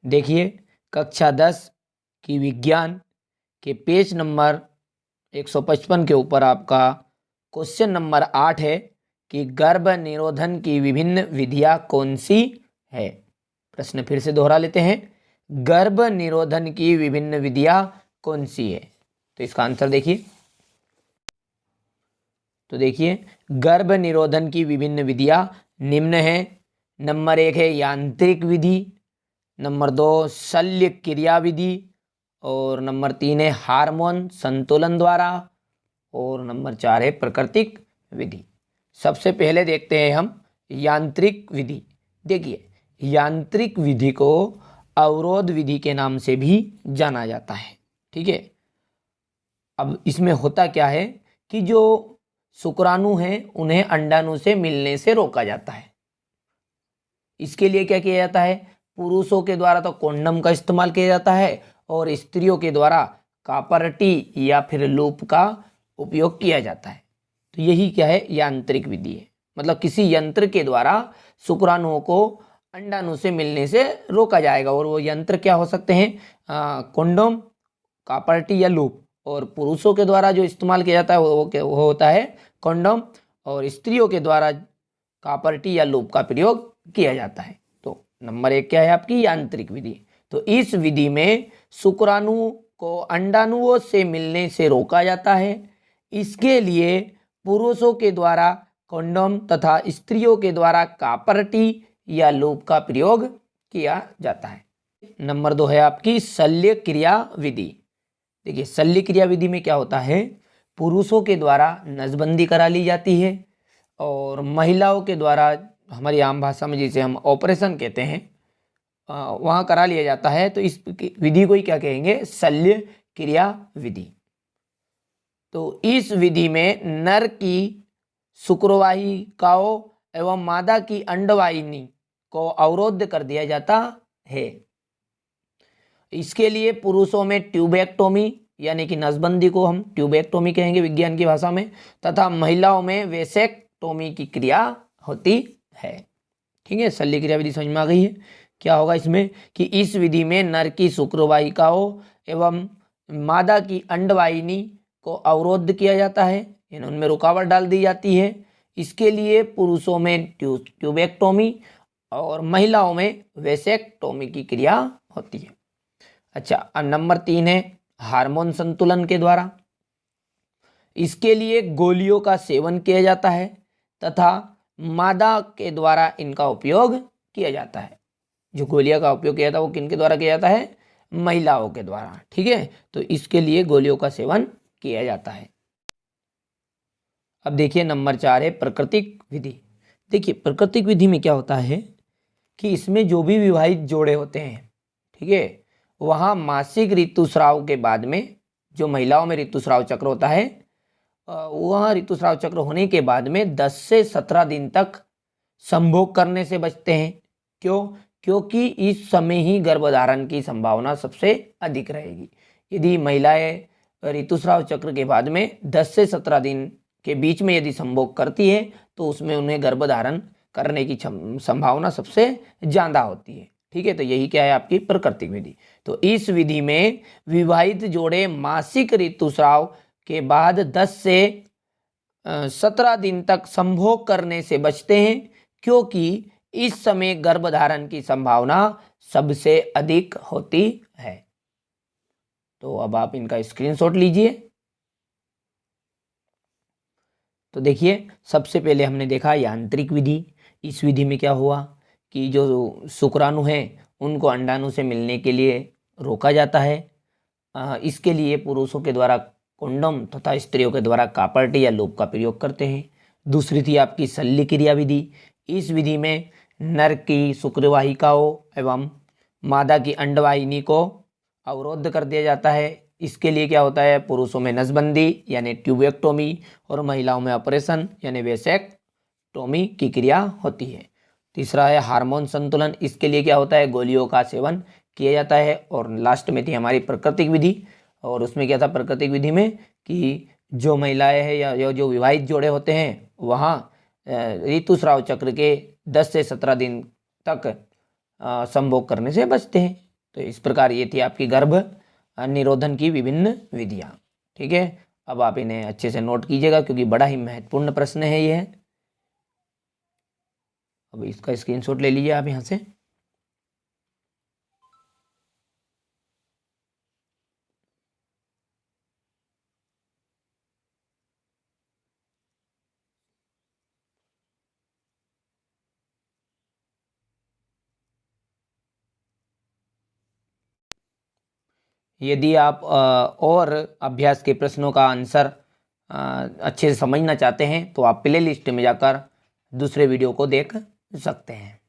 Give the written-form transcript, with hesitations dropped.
देखिए कक्षा 10 की विज्ञान के पेज नंबर 155 के ऊपर आपका क्वेश्चन नंबर 8 है कि गर्भ निरोधन की विभिन्न विधियां कौन सी है। प्रश्न फिर से दोहरा लेते हैं, गर्भ निरोधन की विभिन्न विधियां कौन सी है। तो इसका आंसर देखिए, तो देखिए गर्भ निरोधन की विभिन्न विधियां निम्न है। नंबर 1 है यांत्रिक विधि, नंबर 2 शल्य क्रिया विधि, और नंबर 3 है हार्मोन संतुलन द्वारा, और नंबर 4 है प्राकृतिक विधि। सबसे पहले देखते हैं हम यांत्रिक विधि। देखिए यांत्रिक विधि को अवरोध विधि के नाम से भी जाना जाता है। ठीक है, अब इसमें होता क्या है कि जो शुक्राणु हैं उन्हें अंडाणु से मिलने से रोका जाता है। इसके लिए क्या किया जाता है, पुरुषों के द्वारा तो कॉन्डम का इस्तेमाल किया जाता है और स्त्रियों के द्वारा कापरटी या फिर लूप का उपयोग किया जाता है। तो यही क्या है, यांत्रिक विधि है। मतलब किसी यंत्र के द्वारा शुक्राणुओं को अंडाणु से मिलने से रोका जाएगा, और वो यंत्र क्या हो सकते हैं, कॉन्डोम, कापरटी या लूप। और पुरुषों के द्वारा जो इस्तेमाल किया जाता है वो होता है कॉन्डोम, और स्त्रियों के द्वारा कापरटी या लूप का प्रयोग किया जाता है। तो नंबर 1 क्या है आपकी, यांत्रिक विधि। तो इस विधि में शुक्राणु को अंडाणुओं से मिलने से रोका जाता है। इसके लिए पुरुषों के द्वारा कॉन्डोम तथा स्त्रियों के द्वारा कापरटी या लूप का प्रयोग किया जाता है। नंबर 2 है आपकी शल्य क्रिया विधि। देखिए शल्य क्रिया विधि में क्या होता है, पुरुषों के द्वारा नसबंदी करा ली जाती है और महिलाओं के द्वारा, हमारी आम भाषा में जिसे हम ऑपरेशन कहते हैं, वहाँ करा लिया जाता है। तो इस विधि को ही क्या कहेंगे, शल्य क्रिया विधि। तो इस विधि में नर की शुक्रवाहिकाओं एवं मादा की अंडवाहिनी को अवरोध कर दिया जाता है। इसके लिए पुरुषों में ट्यूबेक्टोमी यानी कि नसबंदी को हम ट्यूबेक्टोमी कहेंगे विज्ञान की भाषा में, तथा महिलाओं में वेसेक्टोमी की क्रिया होती है। ठीक है, शल्य क्रिया विधि समझ में आ गई है। क्या होगा इसमें कि इस विधि में नर की शुक्रवाहिकाओं एवं मादा की अंडवाहिनी को अवरोध किया जाता है, उनमें रुकावट डाल दी जाती है। इसके लिए पुरुषों में ट्यूबेक्टोमी और महिलाओं में वेसेक्टोमी की क्रिया होती है। अच्छा, अब नंबर 3 है हार्मोन संतुलन के द्वारा। इसके लिए गोलियों का सेवन किया जाता है तथा मादा के द्वारा इनका उपयोग किया जाता है। जो गोलियां का उपयोग किया जाता है वो किनके द्वारा किया जाता है, महिलाओं के द्वारा। ठीक है, तो इसके लिए गोलियों का सेवन किया जाता है। अब देखिए नंबर 4 है प्राकृतिक विधि। देखिए प्राकृतिक विधि में क्या होता है कि इसमें जो भी विवाहित जोड़े होते हैं, ठीक है, वहाँ मासिक ऋतुस्राव के बाद में, जो महिलाओं में ऋतुस्राव चक्र होता है, वहाँ ऋतुस्राव चक्र होने के बाद में 10 से 17 दिन तक संभोग करने से बचते हैं। क्यों? क्योंकि इस समय ही गर्भधारण की संभावना सबसे अधिक रहेगी। यदि महिलाएं ऋतुस्राव चक्र के बाद में 10 से 17 दिन के बीच में यदि संभोग करती है तो उसमें उन्हें गर्भधारण करने की संभावना सबसे ज़्यादा होती है। ठीक है, तो यही क्या है आपकी प्राकृतिक विधि। तो इस विधि में विवाहित जोड़े मासिक ऋतुस्राव के बाद 10 से 17 दिन तक संभोग करने से बचते हैं, क्योंकि इस समय गर्भधारण की संभावना सबसे अधिक होती है। तो अब आप इनका स्क्रीनशॉट लीजिए। तो देखिए सबसे पहले हमने देखा यांत्रिक विधि। इस विधि में क्या हुआ कि जो शुक्राणु हैं उनको अंडाणु से मिलने के लिए रोका जाता है। इसके लिए पुरुषों के द्वारा कॉन्डोम तथा स्त्रियों के द्वारा कापरटी या लूप का प्रयोग करते हैं। दूसरी थी आपकी शल्य क्रिया विधि। इस विधि में नर की शुक्रवाहिकाओं एवं मादा की अंडवाहिनी को अवरोध कर दिया जाता है। इसके लिए क्या होता है, पुरुषों में नसबंदी यानी ट्यूबेक्टोमी और महिलाओं में ऑपरेशन यानी वेसेक्टोमी की क्रिया होती है। तीसरा है हार्मोन संतुलन। इसके लिए क्या होता है, गोलियों का सेवन किया जाता है। और लास्ट में थी हमारी प्राकृतिक विधि, और उसमें क्या था प्राकृतिक विधि में कि जो महिलाएं हैं या जो विवाहित जोड़े होते हैं वहाँ ऋतुस्राव चक्र के 10 से 17 दिन तक संभोग करने से बचते हैं। तो इस प्रकार ये थी आपकी गर्भ निरोधन की विभिन्न विधियाँ। ठीक है, अब आप इन्हें अच्छे से नोट कीजिएगा क्योंकि बड़ा ही महत्वपूर्ण प्रश्न है ये। अब इसका स्क्रीनशॉट ले लीजिए आप यहाँ से। यदि आप और अभ्यास के प्रश्नों का आंसर अच्छे से समझना चाहते हैं तो आप प्ले लिस्ट में जाकर दूसरे वीडियो को देख सकते हैं।